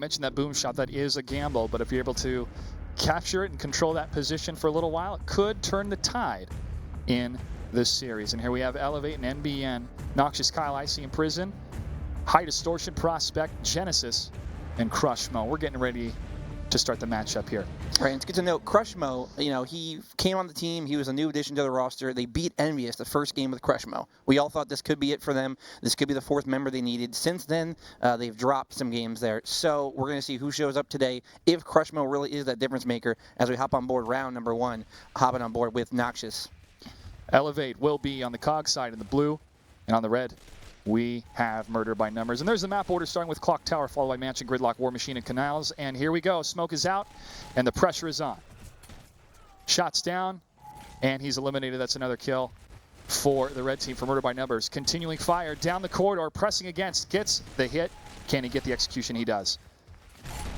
mentioned that boom shot. That is a gamble, but if you're able to capture it and control that position for a little while, it could turn the tide in this series. And here we have eLevate and NBN, Noxious, Kyle, Icy in prison, High Distortion, Prospect, Genesis, and Crushmo. We're getting ready to start the matchup here. Right, and it's good to note, Crushmo, he came on the team. He was a new addition to the roster. They beat Envious the first game with Crushmo. We all thought this could be it for them. This could be the fourth member they needed. Since then, they've dropped some games there. So we're going to see who shows up today, if Crushmo really is that difference maker, as we hop on board round number 1, hopping on board with Noxious. eLevate will be on the COG side in the blue, and on the red, we have Murder by Numbers. And there's the map order starting with Clock Tower, followed by Mansion, Gridlock, War Machine, and Canals. And here we go. Smoke is out, and the pressure is on. Shots down, and he's eliminated. That's another kill for the red team for Murder by Numbers. Continuing fire down the corridor, pressing against, gets the hit. Can he get the execution? He does.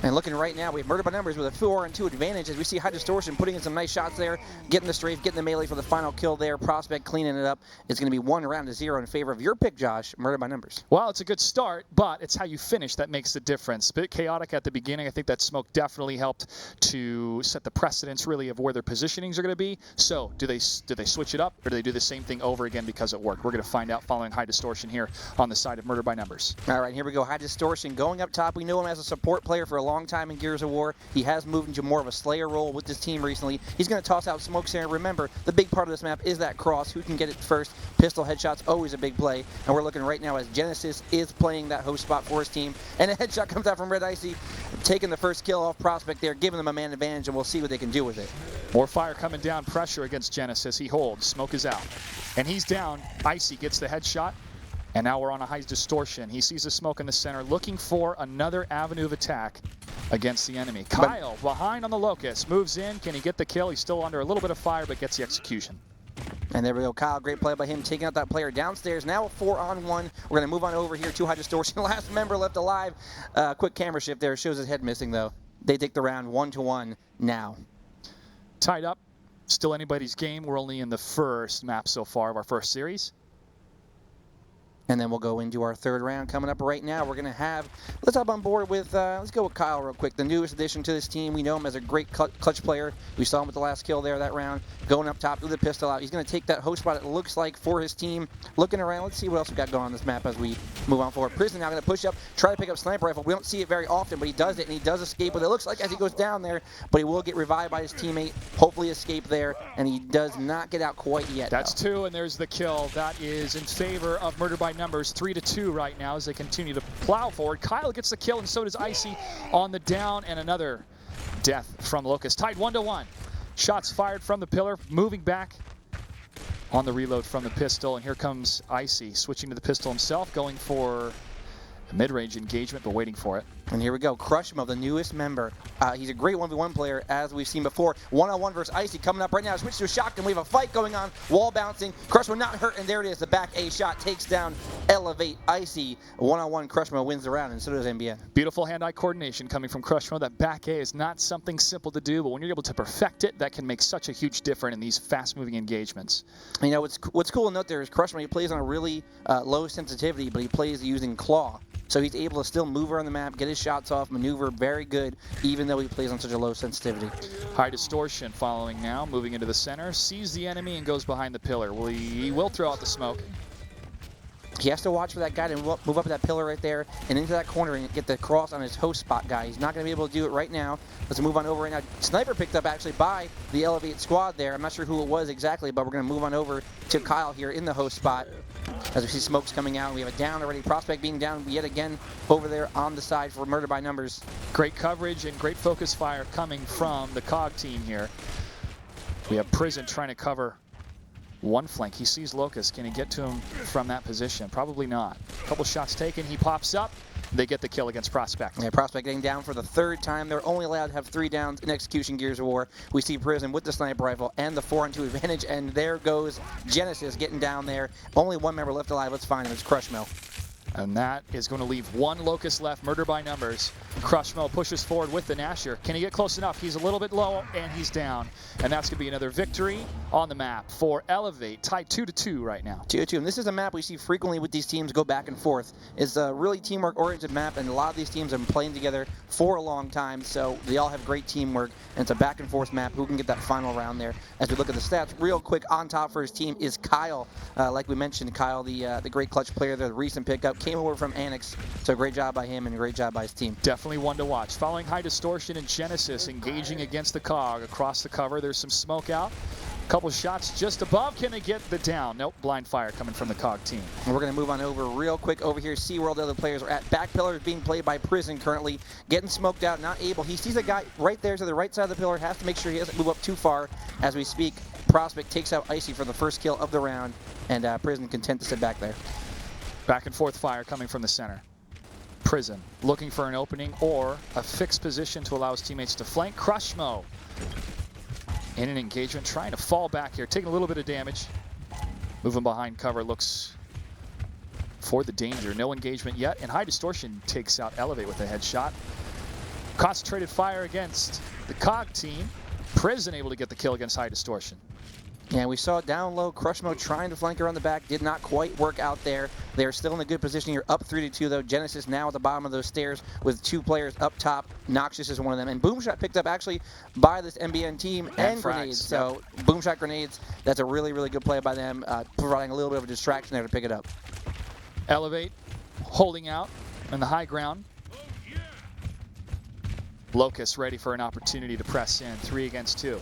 And looking right now, we have Murder by Numbers with a 4-on-2 advantage as we see High Distortion putting in some nice shots there, getting the strafe, getting the melee for the final kill there. Prospect cleaning it up. It's going to be 1-0 in favor of your pick, Josh, Murder by Numbers. Well, it's a good start, but it's how you finish that makes the difference. A bit chaotic at the beginning. I think that smoke definitely helped to set the precedence, really, of where their positionings are going to be. So, do they switch it up, or do they do the same thing over again because it worked? We're going to find out following High Distortion here on the side of Murder by Numbers. All right, here we go. High Distortion going up top. We know him as a support player for a long time in Gears of War. He has moved into more of a Slayer role with this team recently. He's going to toss out smokes here. Remember, the big part of this map is that cross. Who can get it first? Pistol headshots, always a big play. And we're looking right now as Genesis is playing that host spot for his team. And a headshot comes out from Red Icy, taking the first kill off Prospect there, giving them a man advantage, and we'll see what they can do with it. More fire coming down, pressure against Genesis. He holds, smoke is out. And he's down. Icy gets the headshot. And now we're on a High Distortion. He sees the smoke in the center, looking for another avenue of attack against the enemy. Kyle, behind on the Locust, moves in. Can he get the kill? He's still under a little bit of fire, but gets the execution. And there we go, Kyle, great play by him, taking out that player downstairs. Now a 4-on-1. We're going to move on over here to High Distortion. Last member left alive. Quick camera shift there. Shows his head missing, though. They take the round 1-1 now. Tied up. Still anybody's game. We're only in the first map so far of our first series. And then we'll go into our third round coming up right now. We're going to have, let's hop on board with, let's go with Kyle real quick, the newest addition to this team. We know him as a great clutch player. We saw him with the last kill there that round, going up top with the pistol out. He's going to take that host spot, it looks like, for his team. Looking around, let's see what else we got going on this map as we move on forward. Prison now going to push up, try to pick up sniper rifle. We don't see it very often, but he does it, and he does escape with it. Looks like as he goes down there, but he will get revived by his teammate. Hopefully escape there, and he does not get out quite yet. That's two, and there's the kill. That is in favor of Murder by Numbers, 3-2 right now as they continue to plow forward. Kyle gets the kill, and so does Icy on the down, and another death from Locust. Tied 1-1. Shots fired from the pillar, moving back on the reload from the pistol, and here comes Icy, switching to the pistol himself, going for a mid-range engagement, but waiting for it. And here we go, Crushmo, the newest member. He's a great 1v1 player, as we've seen before. 1-on-1 versus Icy coming up right now. Switch to a shotgun. We have a fight going on. Wall bouncing. Crushmo not hurt, and there it is. The back A shot takes down eLevate. Icy. 1-on-1, Crushmo wins the round, and so does NBN. Beautiful hand-eye coordination coming from Crushmo. That back A is not something simple to do, but when you're able to perfect it, that can make such a huge difference in these fast-moving engagements. You know, what's cool to note there is Crushmo, he plays on a really low sensitivity, but he plays using claw. So he's able to still move around the map, get his shots off, maneuver very good, even though he plays on such a low sensitivity. High Distortion following now, moving into the center, sees the enemy and goes behind the pillar. He will throw out the smoke. He has to watch for that guy to move up that pillar right there and into that corner and get the cross on his host spot guy. He's not going to be able to do it right now. Let's move on over right now. Sniper picked up actually by the eLevate squad there. I'm not sure who it was exactly, but we're going to move on over to Kyle here in the host spot. As we see smokes coming out, we have a down already. Prospect being down yet again over there on the side for Murder by Numbers. Great coverage and great focus fire coming from the COG team here. We have Prison trying to cover one flank. He sees Locust. Can he get to him from that position? Probably not. A couple shots taken. He pops up. They get the kill against Prospect. Yeah, Prospect getting down for the third time. They're only allowed to have 3 downs in Execution Gears of War. We see Prison with the sniper rifle and the 4-on-2 advantage, and there goes Genesis getting down there. Only one member left alive. Let's find him. It's Crushmo. And that is going to leave one Locust left, Murder by Numbers. Crushmo pushes forward with the Nasher. Can he get close enough? He's a little bit low, and he's down. And that's going to be another victory on the map for eLevate, tied 2-2 right now. 2-2, and this is a map we see frequently with these teams go back and forth. It's a really teamwork-oriented map, and a lot of these teams have been playing together for a long time, so they all have great teamwork, and it's a back-and-forth map. Who can get that final round there? As we look at the stats, real quick, on top for his team is Kyle. Like we mentioned, Kyle, the great clutch player, the recent pickup, came over from Annex, so great job by him and great job by his team. Definitely one to watch. Following High Distortion and Genesis engaging against the Cog across the cover. There's some smoke out. A couple shots just above. Can they get the down? Nope, blind fire coming from the Cog team. And we're going to move on over real quick over here. See where all the other players are at. Back pillar is being played by Prison currently. Getting smoked out, not able. He sees a guy right there to the right side of the pillar. Has to make sure he doesn't move up too far as we speak. Prospect takes out Icy for the first kill of the round, and Prison content to sit back there. Back and forth fire coming from the center. Prison looking for an opening or a fixed position to allow his teammates to flank. Crushmo in an engagement, trying to fall back here, taking a little bit of damage. Moving behind cover, looks for the danger. No engagement yet, and High Distortion takes out eLevate with a headshot. Concentrated fire against the Cog team. Prison able to get the kill against High Distortion. And we saw down low, Crushmo trying to flank around the back, did not quite work out there. They're still in a good position here, up 3-2 though. Genesis now at the bottom of those stairs with two players up top. Noxious is one of them. And Boomshot picked up actually by this MBN team and grenades. So Boomshot grenades, that's a really, really good play by them, providing a little bit of a distraction there to pick it up. eLevate holding out on the high ground. Locust ready for an opportunity to press in, 3 against 2.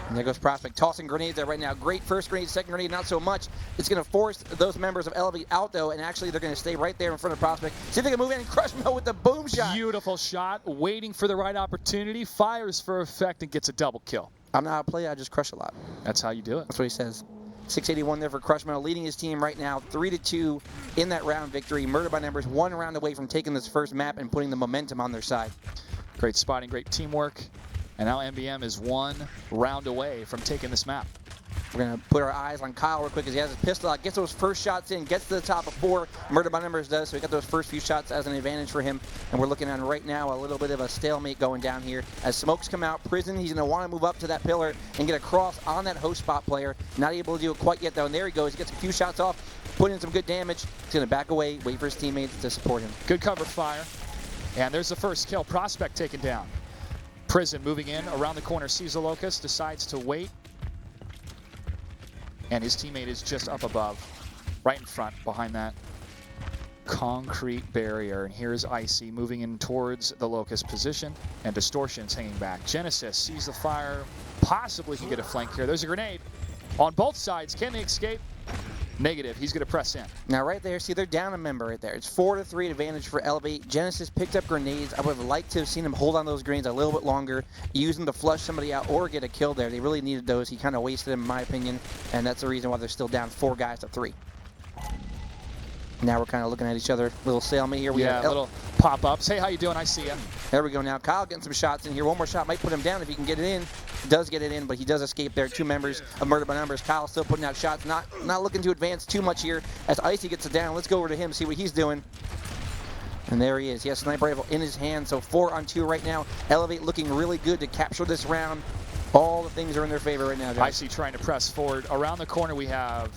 And there goes Prospect, tossing grenades there right now. Great first grenade, second grenade, not so much. It's going to force those members of eLevate out, though, and actually they're going to stay right there in front of Prospect. See if they can move in and crush Mo with the boom shot. Beautiful shot, waiting for the right opportunity, fires for effect, and gets a double kill. I'm not a player, I just crush a lot. That's how you do it. That's what he says. 681 there for Crushmo, leading his team right now 3-2 in that round victory. Murder by Numbers, 1 round away from taking this first map and putting the momentum on their side. Great spotting, great teamwork. And now MBM is 1 round away from taking this map. We're going to put our eyes on Kyle real quick as he has his pistol out, gets those first shots in, gets to the top before Murder by Numbers does, so we got those first few shots as an advantage for him. And we're looking at right now a little bit of a stalemate going down here. As smokes come out, Prison, he's going to want to move up to that pillar and get across on that host spot player. Not able to do it quite yet, though, and there he goes. He gets a few shots off, put in some good damage. He's going to back away, wait for his teammates to support him. Good cover fire. And there's the first kill. Prospect taken down. Prison moving in around the corner, sees the Locust, decides to wait. And his teammate is just up above, right in front, behind that concrete barrier. And here's Icy moving in towards the Locust position, and Distortion's hanging back. Genesis sees the fire, possibly can get a flank here. There's a grenade on both sides. Can they escape? Negative. He's going to press in. Now right there, see, they're down a member right there. It's 4-3 advantage for eLevate. Genesis picked up grenades. I would have liked to have seen him hold on those grenades a little bit longer, use them to flush somebody out or get a kill there. They really needed those. He kind of wasted them, in my opinion, and that's the reason why they're still down 4 guys to 3. Now we're kind of looking at each other. Little stalemate here. We have little pop-ups. Hey, how you doing? I see you. There we go now. Kyle getting some shots in here. One more shot might put him down if he can get it in. Does get it in, but he does escape there. 2 members of Murder by Numbers. Kyle still putting out shots. Not looking to advance too much here as Icy gets it down. Let's go over to him, see what he's doing. And there he is. He has a sniper rifle in his hand, so 4-on-2 right now. eLevate looking really good to capture this round. All the things are in their favor right now, guys. Icy trying to press forward. Around the corner we have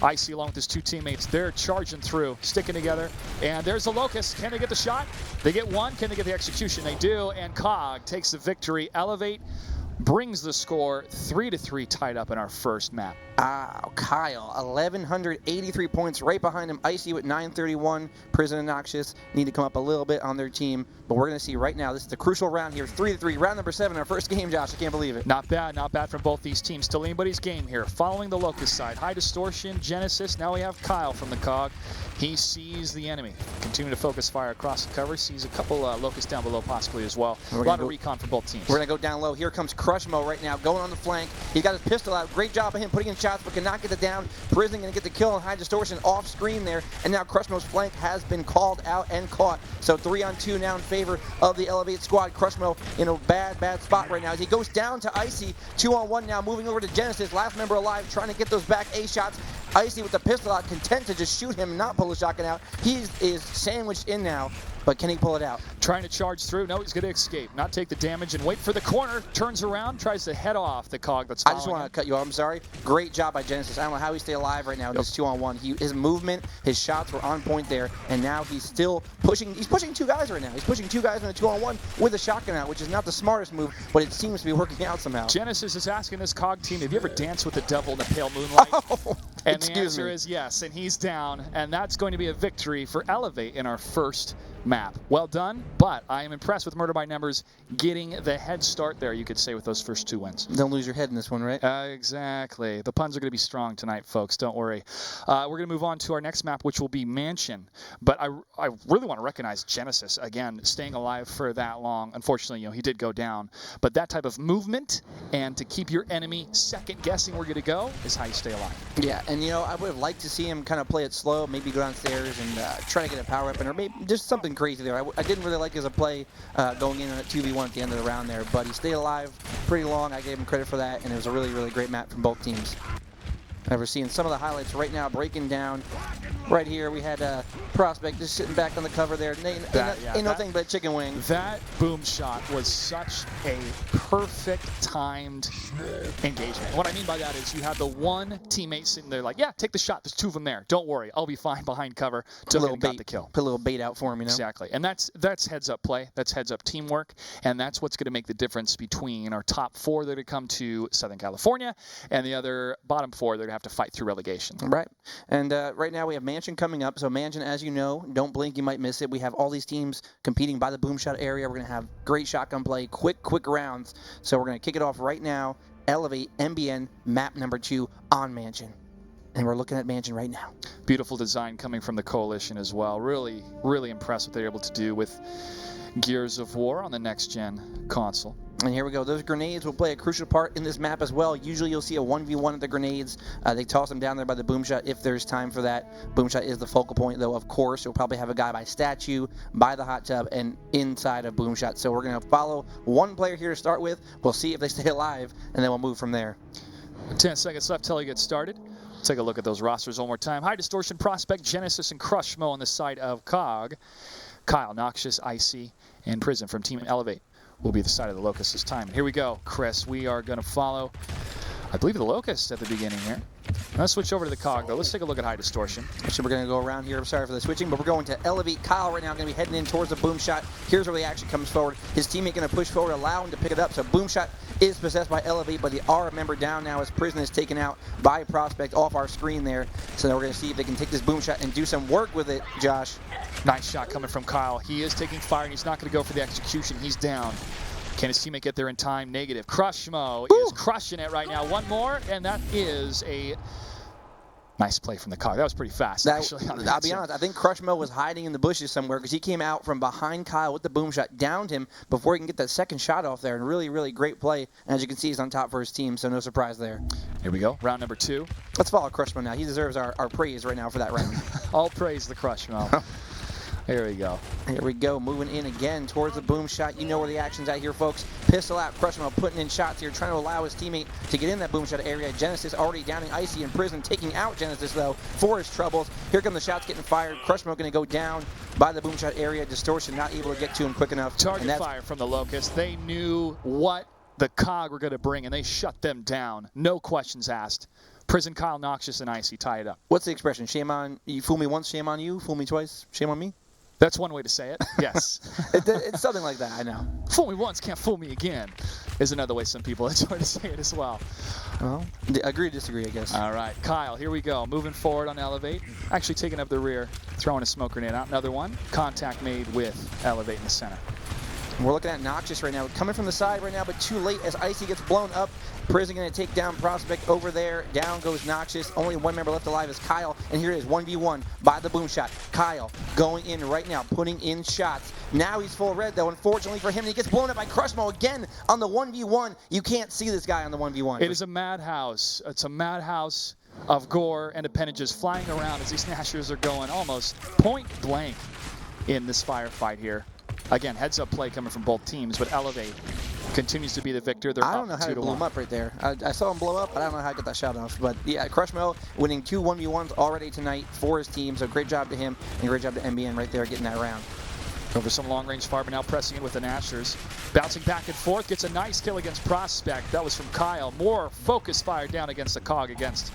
Icy along with his 2 teammates. They're charging through, sticking together. And there's the Locust. Can they get the shot? They get 1. Can they get the execution? They do. And Cog takes the victory. eLevate brings the score 3-3, tied up in our first map. Kyle, 1,183 points right behind him. Icy with 931. Prison and Noxious need to come up a little bit on their team. But we're going to see right now, this is the crucial round here. 3-3, round number 7, our first game, Josh. I can't believe it. Not bad from both these teams. Still anybody's game here. Following the Locust side, High Distortion, Genesis. Now we have Kyle from the Cog. He sees the enemy. Continue to focus fire across the cover. Sees a couple Locusts down below possibly as well. A lot of recon for both teams. We're going to go down low. Here comes Crushmo right now going on the flank. He's got his pistol out. Great job of him putting in shots, but cannot get it down. Prison going to get the kill on High Distortion off screen there. And now Crushmo's flank has been called out and caught. So 3-on-2 now in favor of the eLevate squad. Crushmo in a bad spot right now as he goes down to Icy. 2-on-1 now, moving over to Genesis. Last member alive, trying to get those back A shots. Icy with the pistol out, content to just shoot him, not pull the shotgun out. He is sandwiched in now, but can he pull it out? Trying to charge through. No, he's going to escape. Not take the damage and wait for the corner. Turns around, tries to head off the cog that's following I just want him. to cut you off. I'm sorry. Great job by Genesis. I don't know how he stayed alive right now in this 2-on-1. His movement, his shots were on point there, and now he's still pushing. He's pushing 2 guys right now. He's pushing 2 guys in a 2-on-1 with a shotgun out, which is not the smartest move, but it seems to be working out somehow. Genesis is asking this cog team, have you ever danced with the devil in the pale moonlight? Oh, and the answer is yes, and he's down, and that's going to be a victory for eLevate in our first map. Well done, but I am impressed with Murder by Numbers getting the head start there, you could say, with those first 2 wins. Don't lose your head in this one, right? Exactly. The puns are going to be strong tonight, folks. Don't worry. We're going to move on to our next map, which will be Mansion. But I really want to recognize Genesis, again, staying alive for that long. Unfortunately, he did go down. But that type of movement and to keep your enemy second-guessing where you're going to go is how you stay alive. Yeah, and I would have liked to see him kind of play it slow, maybe go downstairs and try to get a power weapon, or maybe just something crazy there. I didn't really like his play going in on a 2v1 at the end of the round there, but he stayed alive pretty long. I gave him credit for that, and it was a really, really great map from both teams. We're seeing some of the highlights right now breaking down. Right here, we had Prospect just sitting back on the cover there. Ain't nothing but chicken wing. That boom shot was such a perfect timed engagement. What I mean by that is you have the one teammate sitting there like, yeah, take the shot. There's 2 of them there. Don't worry. I'll be fine behind cover. Took it and got the kill. Put a little bait out for him, Exactly. And that's heads-up play. That's heads-up teamwork. And that's what's going to make the difference between our top 4 that are to come to Southern California and the other bottom 4 that are going to have to fight through relegation. Right. And right now we have Mansion coming up. So Mansion, as you know, don't blink, you might miss it. We have all these teams competing by the boom shot area. We're going to have great shotgun play, quick rounds. So we're going to kick it off right now. eLevate MBN map number 2 on Mansion. And we're looking at Mansion right now. Beautiful design coming from the Coalition as well. Really, really impressed what they're able to do with Gears of War on the next-gen console. And here we go. Those grenades will play a crucial part in this map as well. Usually you'll see a 1v1 of the grenades. They toss them down there by the boom shot if there's time for that. Boom shot is the focal point, though, of course. You'll probably have a guy by statue, by the hot tub, and inside of boom shot. So we're going to follow one player here to start with. We'll see if they stay alive, and then we'll move from there. 10 seconds left till you get started. Take a look at those rosters one more time. High Distortion, Prospect, Genesis, and Crushmo on the side of COG. Kyle, Noxious, Icy, and Prison from Team eLevate will be the side of the Locust this time. Here we go, Chris. We are going to follow, I believe, the Locust at the beginning here. Let's switch over to the COG, though. Let's take a look at High Distortion. So we're going to go around here. I'm sorry for the switching, but we're going to eLevate. Kyle right now going to be heading in towards the boom shot. Here's where the action comes forward. His teammate going to push forward, allow him to pick it up. So boom shot is possessed by eLevate, but the R member down now as Prison is taken out by Prospect off our screen there. So now we're going to see if they can take this boom shot and do some work with it, Josh. Nice shot coming from Kyle. He is taking fire, and he's not going to go for the execution. He's down. Can his teammate get there in time? Negative. Crushmo is crushing it right now. One more, and that is a nice play from the COG. That was pretty fast, actually. I'll be honest. I think Crushmo was hiding in the bushes somewhere because he came out from behind Kyle with the boom shot, downed him before he can get that second shot off there. And really, really great play. And as you can see, he's on top for his team, so no surprise there. Here we go. Round number 2. Let's follow Crushmo now. He deserves our praise right now for that round. All praise the Crushmo. Here we go. Here we go, moving in again towards the boom shot. You know where the action's at here, folks. Pistol out, Crushmo putting in shots here, trying to allow his teammate to get in that boom shot area. Genesis already downing Icy in Prison, taking out Genesis, though, for his troubles. Here come the shots getting fired. Crushmo going to go down by the boom shot area. Distortion not able to get to him quick enough. Target fire from the Locust. They knew what the COG were going to bring, and they shut them down. No questions asked. Prison, Kyle, Noxious, and Icy tie it up. What's the expression? Shame on you. Fool me once, shame on you. Fool me twice, shame on me. That's one way to say it, yes. It's something like that, I know. Fool me once, can't fool me again, is another way some people enjoy to say it as well. Well, agree to disagree, I guess. All right, Kyle, here we go. Moving forward on eLevate. Actually taking up the rear, throwing a smoke grenade out. Another one. Contact made with eLevate in the center. We're looking at Noxious right now, coming from the side right now, but too late as Icy gets blown up. Prison going to take down Prospect over there. Down goes Noxious. Only one member left alive is Kyle, and here it is, 1v1 by the boom shot. Kyle going in right now, putting in shots. Now he's full red, though, unfortunately for him, and he gets blown up by Crushmo again on the 1v1. You can't see this guy on the 1v1. It is a madhouse. It's a madhouse of gore and appendages flying around as these Nashers are going almost point blank in this firefight here. Again, heads-up play coming from both teams, but eLevate continues to be the victor. They're I don't know how he blew him up right there. I saw him blow up, but I don't know how to get that shot off. But yeah, Crushmo winning 2 1v1s already tonight for his team, so great job to him, and great job to NBN right there getting that round. Over some long-range fire, but now pressing in with the Nashers. Bouncing back and forth, gets a nice kill against Prospect. That was from Kyle. More focus fire down against the Cog against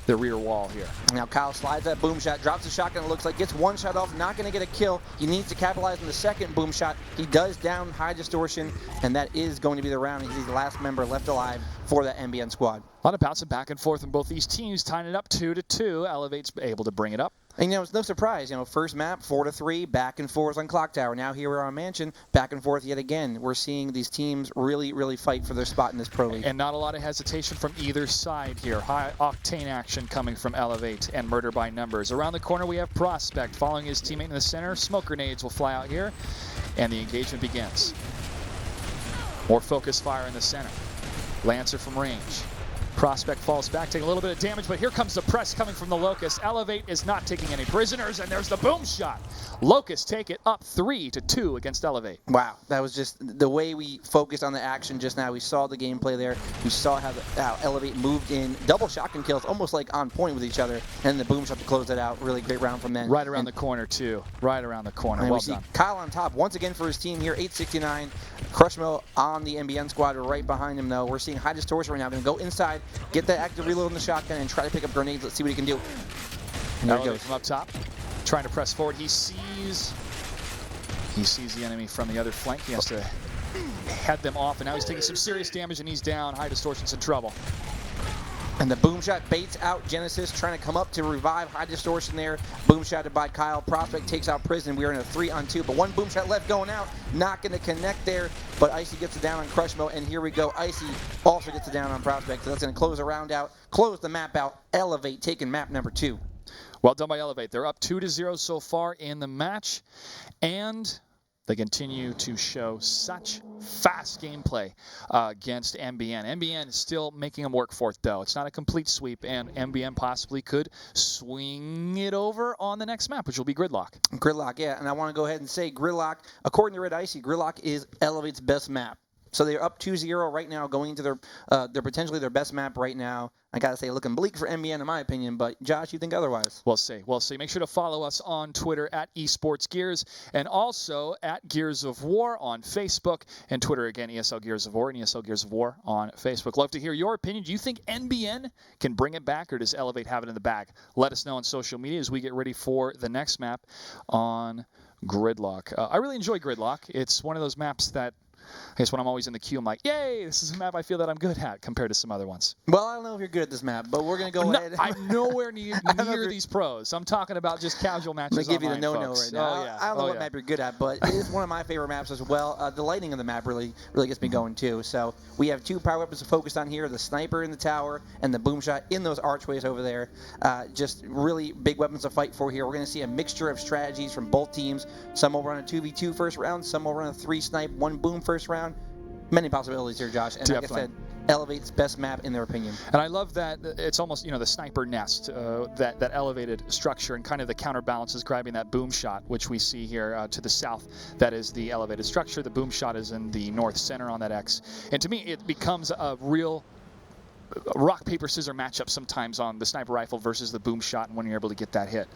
the rear wall here. Now Kyle slides that boom shot, drops the shotgun, it looks like, gets one shot off, not going to get a kill. He needs to capitalize on the second boom shot. He does down high distortion, and that is going to be the round. He's the last member left alive for that NBN squad. A lot of bouncing back and forth in both these teams, tying it up 2-2. eLevate's able to bring it up. And, it's no surprise, first map, 4-3, back and forth on Clock Tower. Now here we're on Mansion, back and forth yet again. We're seeing these teams really, really fight for their spot in this Pro League. And not a lot of hesitation from either side here. High octane action coming from eLevate and Murder by Numbers. Around the corner we have Prospect following his teammate in the center. Smoke grenades will fly out here, and the engagement begins. More focus fire in the center. Lancer from range. Prospect falls back, taking a little bit of damage, but here comes the press coming from the Locust. eLevate is not taking any prisoners, and there's the boom shot. Locust take it up 3-2 against eLevate. Wow, that was just the way we focused on the action just now. We saw the gameplay there. We saw how eLevate moved in. Double shotgun kills, almost like on point with each other, and the boom shot to close it out. Really great round from them. Right around the corner, too. Right around the corner. And well we see done. Kyle on top once again for his team here, 869. Crushmo on the NBN squad right behind him, though. We're seeing high distortion right now. Going to go inside, get that active reload in the shotgun, and try to pick up grenades. Let's see what he can do. And there he goes. From up top, trying to press forward. He sees the enemy from the other flank. He has to head them off, and now he's taking some serious damage, and he's down. High distortion's in trouble. And the boom shot baits out Genesis, trying to come up to revive. High distortion there. Boom shotted by Kyle. Prospect takes out Prison. We are in a 3-on-2, but one boom shot left going out. Not going to connect there, but Icy gets it down on Crushmo, and here we go. Icy also gets it down on Prospect, so that's going to close the round out, close the map out. eLevate taking map number 2. Well done by eLevate. They're up 2-0 so far in the match, and they continue to show such fast gameplay against NBN. NBN is still making them work for it, though. It's not a complete sweep, and NBN possibly could swing it over on the next map, which will be Gridlock. Gridlock, yeah, and I want to go ahead and say Gridlock, according to Red Icy, Gridlock is eLevate's best map. So they're up 2-0 right now, going into their potentially their best map right now. I gotta say, looking bleak for NBN in my opinion, but Josh, you think otherwise? We'll see. We'll see. Make sure to follow us on Twitter at eSports Gears, and also at Gears of War on Facebook and Twitter. Again, ESL Gears of War and ESL Gears of War on Facebook. Love to hear your opinion. Do you think NBN can bring it back, or does eLevate have it in the bag? Let us know on social media as we get ready for the next map on Gridlock. I really enjoy Gridlock. It's one of those maps that, I guess when I'm always in the queue, I'm like, yay, this is a map I feel that I'm good at compared to some other ones. Well, I don't know if you're good at this map, but we're going to go ahead. I'm nowhere near these pros. I'm talking about just casual matches. I'm going to give you the no-no folks. right now. Oh, yeah. I don't know what map you're good at, but it is one of my favorite maps as well. The lighting of the map really gets me going, too. So we have 2 power weapons to focus on here, the sniper in the tower and the boom shot in those archways over there. Just really big weapons to fight for here. We're going to see a mixture of strategies from both teams. Some will run a 2v2 first round, some will run a 3 snipe, 1 boom first round. Many possibilities here, Josh. And Definitely. like I said, eLevate's best map in their opinion. And I love that it's almost, the sniper nest, that elevated structure, and kind of the counterbalance is grabbing that boom shot, which we see here to the south. That is the elevated structure. The boom shot is in the north center on that X. And to me, it becomes a real rock, paper, scissors matchup sometimes on the sniper rifle versus the boom shot, and when you're able to get that hit.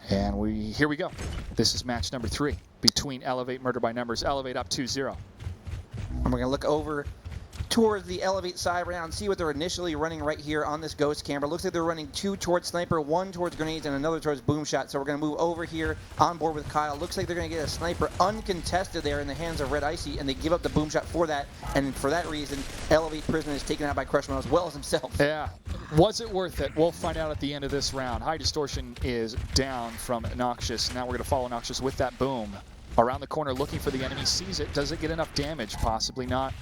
And here we go. This is match number 3 between eLevate, Murder by Numbers. eLevate up 2-0. And we're going to look over towards the eLevate side right now and see what they're initially running right here on this ghost camera. Looks like they're running 2 towards sniper, 1 towards grenades, and another towards boom shot. So we're going to move over here on board with Kyle. Looks like they're going to get a sniper uncontested there in the hands of Red Icy, and they give up the boom shot for that. And for that reason, eLevate Prisoner is taken out by Crushmo as well as himself. Yeah. Was it worth it? We'll find out at the end of this round. High distortion is down from Noxious. Now we're going to follow Noxious with that boom. around the corner looking for the enemy, sees it. Does it get enough damage? Possibly not.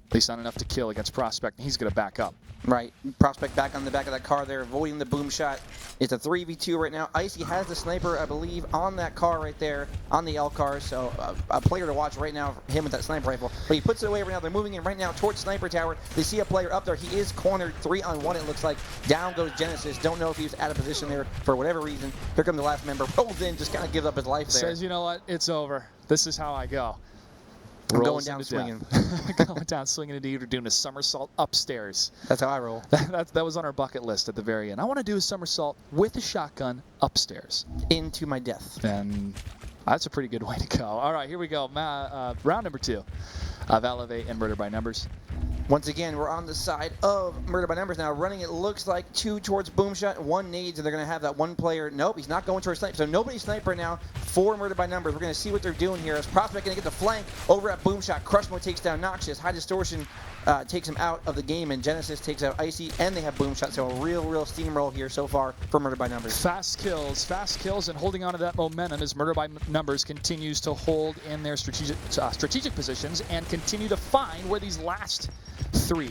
At least not enough to kill against Prospect, and he's going to back up. Right. Prospect back on the back of that car there, avoiding the boom shot. It's a 3v2 right now. Icy has the sniper, I believe, on that car right there, on the L car. So a player to watch right now, him with that sniper rifle. But he puts it away right now. They're moving in right now towards Sniper Tower. They see a player up there. He is cornered 3-on-1, it looks like. Down goes Genesis. Don't know if he was out of position there for whatever reason. Here comes the last member. Rolls in, just kind of gives up his life there. Says, you know what? It's over. This is how I go. I'm going down swinging. Going down swinging indeed. We're doing a somersault upstairs. That's how I roll. That was on our bucket list at the very end. I want to do a somersault with a shotgun upstairs. Into my death. And that's a pretty good way to go. All right, here we go. Round number 2 of eLevate and Murder by Numbers. Once again, we're on the side of Murder by Numbers now. Running, it looks like 2 towards Boomshot, 1 nades, and they're going to have that one player. Nope, he's not going towards snipe. So nobody's sniper now for Murder by Numbers. We're going to see what they're doing here. As Prospect going to get the flank over at Boomshot. Crush Mode takes down Noxious. High Distortion takes him out of the game, and Genesis takes out Icy, and they have Boomshot. So a real steamroll here so far for Murder by Numbers. Fast kills, and holding on to that momentum as Murder by Numbers continues to hold in their strategic positions and continue to find where these last 2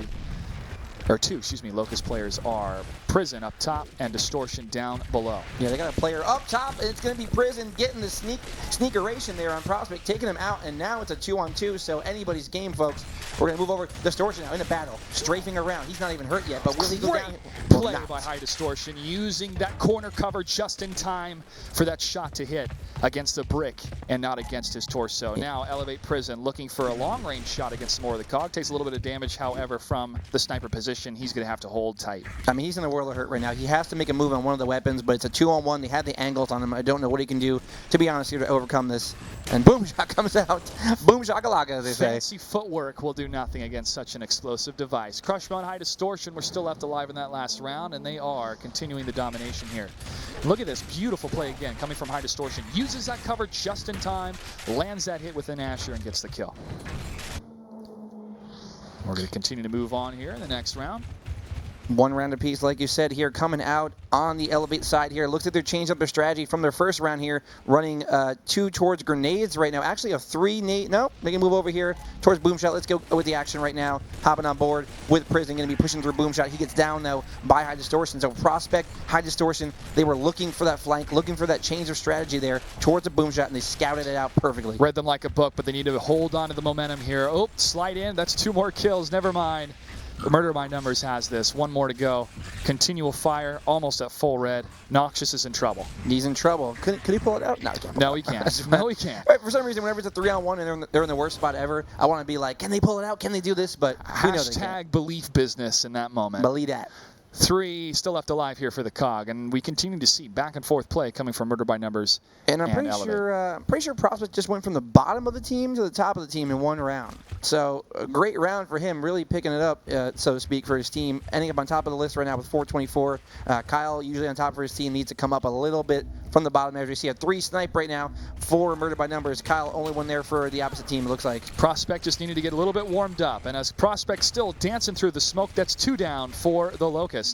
Locust players are. Prison up top and Distortion down below. Yeah, they got a player up top, and it's going to be Prison getting the sneakeration there on Prospect, taking him out, and now it's a 2-on-2, so anybody's game, folks. We're going to move over. Distortion now in a battle, strafing around. He's not even hurt yet, but will he go down? Play by High Distortion, using that corner cover just in time for that shot to hit against the brick and not against his torso. Now eLevate Prison looking for a long-range shot against more of the cog. Takes a little bit of damage, however, from the sniper position. He's going to have to hold tight. I mean, he's in a world of hurt right now. He has to make a move on one of the weapons, but it's a 2-on-1. They have the angles on him. I don't know what he can do, to be honest, here to overcome this. And boom shot comes out. Boom shakalaka, as they say. Fancy footwork will do nothing against such an explosive device. Crush Mode, High Distortion were still left alive in that last round, and they are continuing the domination here. Look at this beautiful play again, coming from High Distortion. Uses that cover just in time, lands that hit with an Asher, and gets the kill. We're going to continue to move on here in the next round. 1 round apiece, like you said here, coming out on the eLevate side here. Looks like they're changing up their strategy from their first round here, running 2 towards grenades right now. Actually, a 3 nade. Nope, they can move over here towards Boomshot. Let's go with the action right now. Hopping on board with Prison, going to be pushing through Boomshot. He gets down, though, by High Distortion. So Prospect, High Distortion, they were looking for that flank, looking for that change of strategy there towards the Boomshot, and they scouted it out perfectly. Read them like a book, but they need to hold on to the momentum here. Oh, slide in. That's 2 more kills. Never mind. Murder by Numbers has this. 1 more to go. Continual fire, almost at full red. Noxious is in trouble. He's in trouble. Could he pull it out? No, he can't. No, he can't. No, he can't. Right, for some reason, whenever it's a 3-on-1 and they're in the worst spot ever, I want to be like, can they pull it out? Can they do this? But we know they can't. Belief business in that moment. Believe that. 3 still left alive here for the cog, and we continue to see back and forth play coming from Murder by Numbers. And I'm pretty sure Prospect just went from the bottom of the team to the top of the team in 1 round. So a great round for him, really picking it up, so to speak, for his team. Ending up on top of the list right now with 424. Kyle, usually on top for his team, needs to come up a little bit from the bottom. As we see a 3 snipe right now for Murder by Numbers. Kyle, only one there for the opposite team, it looks like. Prospect just needed to get a little bit warmed up, and as Prospect still dancing through the smoke, that's 2 down for the Locust.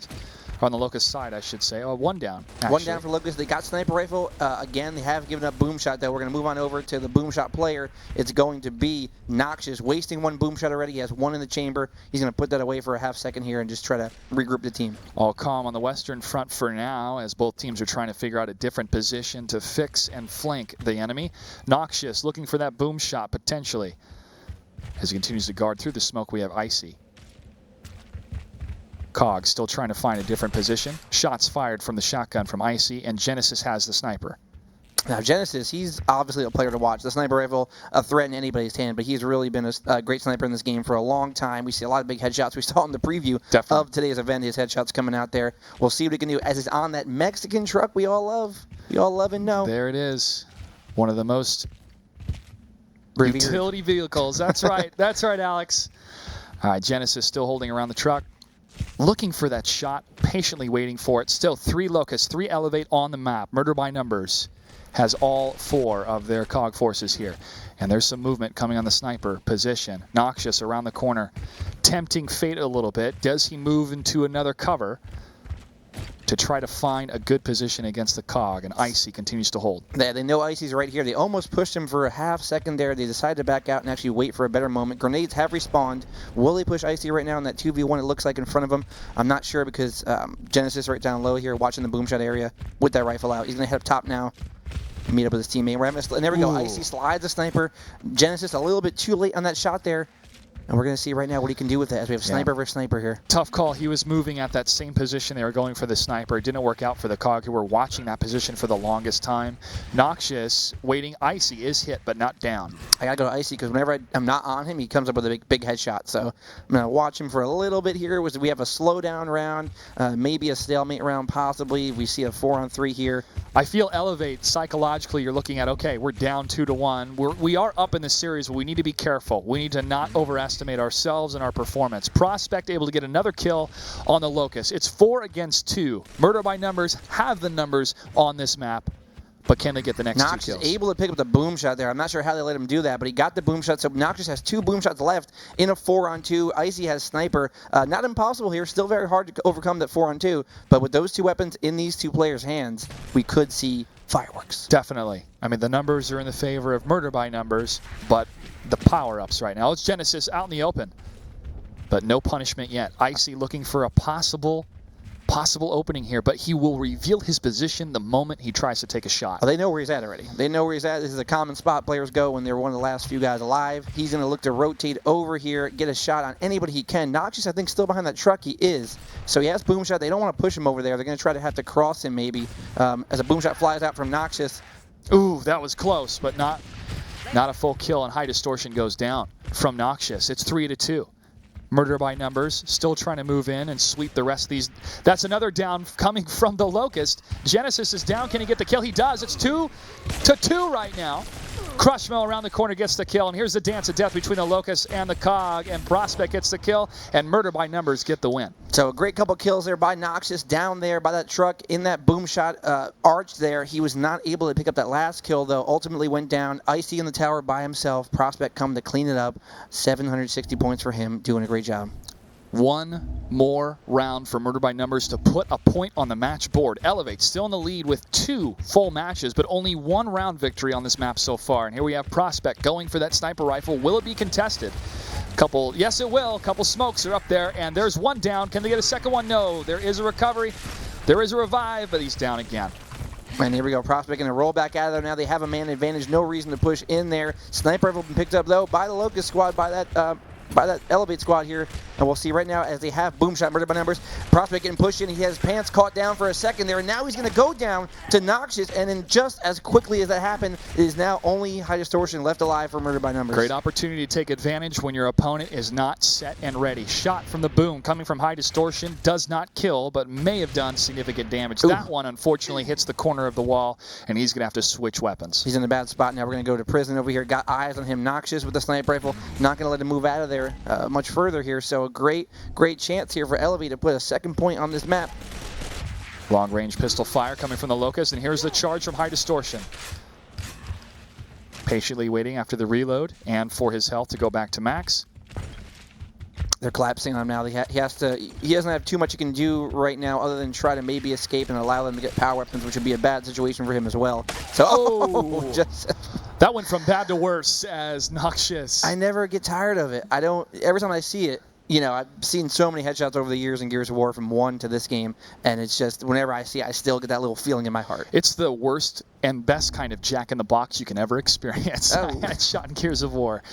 On the Locust side, I should say. 1 down, actually. 1 down for Locust. They got Sniper Rifle. Again, they have given up Boomshot, though. We're going to move on over to the Boomshot player. It's going to be Noxious, wasting 1 Boomshot already. He has 1 in the chamber. He's going to put that away for a half second here and just try to regroup the team. All calm on the Western front for now, as both teams are trying to figure out a different position to fix and flank the enemy. Noxious looking for that Boomshot, potentially. As he continues to guard through the smoke, we have Icy. Cog still trying to find a different position. Shots fired from the shotgun from Icy, and Genesis has the sniper. Now, Genesis, he's obviously a player to watch. The sniper rifle, a threat in anybody's hand, but he's really been a great sniper in this game for a long time. We see a lot of big headshots. We saw in the preview of today's event his headshots coming out there. We'll see what he can do as he's on that Mexican truck we all love. We all love and know. There it is. One of the most utility vehicles. That's right. That's right, Alex. All right, Genesis still holding around the truck. Looking for that shot, patiently waiting for it. Still 3 Locusts, 3 eLevate on the map. Murder by Numbers has all 4 of their cog forces here. And there's some movement coming on the sniper position. Noxious around the corner, tempting fate a little bit. Does he move into another cover to try to find a good position against the Cog, and Icy continues to hold. Yeah, they know Icy's right here. They almost pushed him for a half second there. They decided to back out and actually wait for a better moment. Grenades have respawned. Will they push Icy right now in that 2v1 it looks like in front of him? I'm not sure because Genesis right down low here watching the boom shot area with that rifle out. He's going to head up top now. Meet up with his teammate. And there we go. Icy slides the sniper. Genesis a little bit too late on that shot there. And we're going to see right now what he can do with it as we have sniper versus sniper here. Tough call. He was moving at that same position. They were going for the sniper. It didn't work out for the Cog, who were watching that position for the longest time. Noxious waiting. Icy is hit, but not down. I got to go to Icy because whenever I'm not on him, he comes up with a big headshot. So I'm going to watch him for a little bit here. We have a slowdown round, maybe a stalemate round possibly. We see a 4-on-3 here. I feel eLevate psychologically. You're looking at, okay, we're down 2-1. We are up in the series, but we need to be careful. We need to not overestimate ourselves and our performance. Prospect able to get another kill on the Locust. It's 4 against 2. Murder by numbers have the numbers on this map, but can they get the next Nox 2 kills? is able to pick up the boom shot there. I'm not sure how they let him do that, but he got the boom shot. So Noxious has 2 boom shots left in a 4-on-2. Icy has sniper. Not impossible here. Still very hard to overcome that 4-on-2. But with those 2 weapons in these 2 players' hands, we could see fireworks. Definitely. I mean, the numbers are in the favor of murder by numbers, but the power-ups right now. It's Genesis out in the open, but no punishment yet. Icy looking for a possible opening here, but he will reveal his position the moment he tries to take a shot. Oh, they know where he's at already. They know where he's at. This is a common spot players go when they're one of the last few guys alive. He's going to look to rotate over here, get a shot on anybody he can. Noxious, I think, still behind that truck. He is. So he has boom shot. They don't want to push him over there. They're going to try to have to cross him maybe as a boom shot flies out from Noxious. Ooh, that was close, but not a full kill, and high distortion goes down from Noxious. It's 3-2. Murder by numbers, still trying to move in and sweep the rest of these. That's another down coming from the Locust. Genesis is down. Can he get the kill? He does. It's 2-2 right now. Crushmill around the corner gets the kill, and here's the dance of death between the Locust and the Cog, and Prospect gets the kill, and Murder by numbers get the win. So a great couple kills there by Noxious down there by that truck in that boom shot arch there. He was not able to pick up that last kill, though. Ultimately went down. Icy in the tower by himself. Prospect come to clean it up. 760 points for him. Doing a great job. One more round for Murder by Numbers to put a point on the match board. eLevate still in the lead with 2 full matches, but only 1 round victory on this map so far. And here we have Prospect going for that sniper rifle. Will it be contested? Yes, it will. Couple smokes are up there, and there's 1 down. Can they get a second one? No. There is a recovery. There is a revive, but he's down again. And here we go. Prospect going to roll back out of there now. They have a man advantage. No reason to push in there. Sniper rifle been picked up, though, by the Locust squad, by that eLevate squad here. And we'll see right now as they have boom shot Murder by numbers. Prospect getting pushed in. He has pants caught down for a second there. And now he's going to go down to Noxious. And then just as quickly as that happened, it is now only high distortion left alive for Murder by numbers. Great opportunity to take advantage when your opponent is not set and ready. Shot from the boom coming from high distortion. Does not kill, but may have done significant damage. Ooh. That one, unfortunately, hits the corner of the wall, and he's going to have to switch weapons. He's in a bad spot now. We're going to go to prison over here. Got eyes on him. Noxious with the sniper rifle. Not going to let him move out of there much further here. So a great chance here for eLevate to put a second point on this map. Long range pistol fire coming from the Locust, and here's the charge from high distortion. Patiently waiting after the reload and for his health to go back to max. They're collapsing on him now. He doesn't have too much he can do right now other than try to maybe escape and allow them to get power weapons, which would be a bad situation for him as well. So that went from bad to worse as Noxious. I never get tired of it. Every time I see it, you know, I've seen so many headshots over the years in Gears of War from 1 to this game, and it's just whenever I see it, I still get that little feeling in my heart. It's the worst and best kind of jack-in-the-box you can ever experience. Headshot in Gears of War.